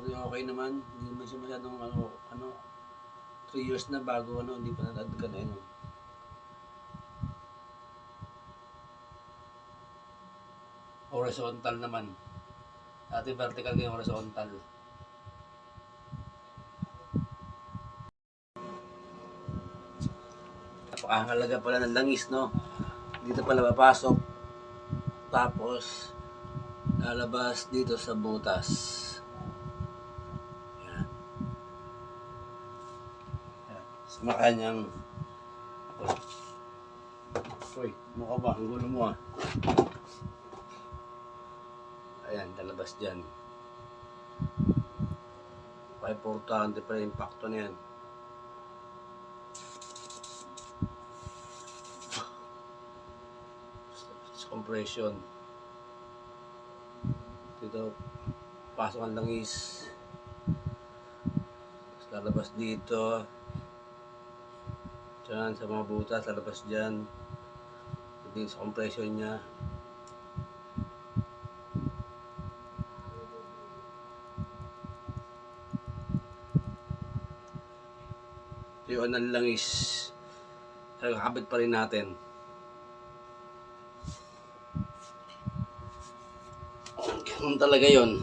okay naman. Hindi naman siya masyadong 3 years na bago hindi pa natadkan na yun. Horizontal naman. Dati vertical ngayon, horizontal. Napakahalaga pala ng langis, no? Dito pala papasok. Tapos, lalabas dito sa butas. Yan. Sa makanyang... Uy, mukha ba? Ang gulo mo ah. Ayan, lalabas dyan. Importante pa yung impacto na yan. Compression. Dito, pasok ang langis. Lalabas dito. Diyan, sa mga butas, lalabas dyan. Dito sa compression niya. Yun ang langis. Kakabit pa rin natin. Ganun talaga yun.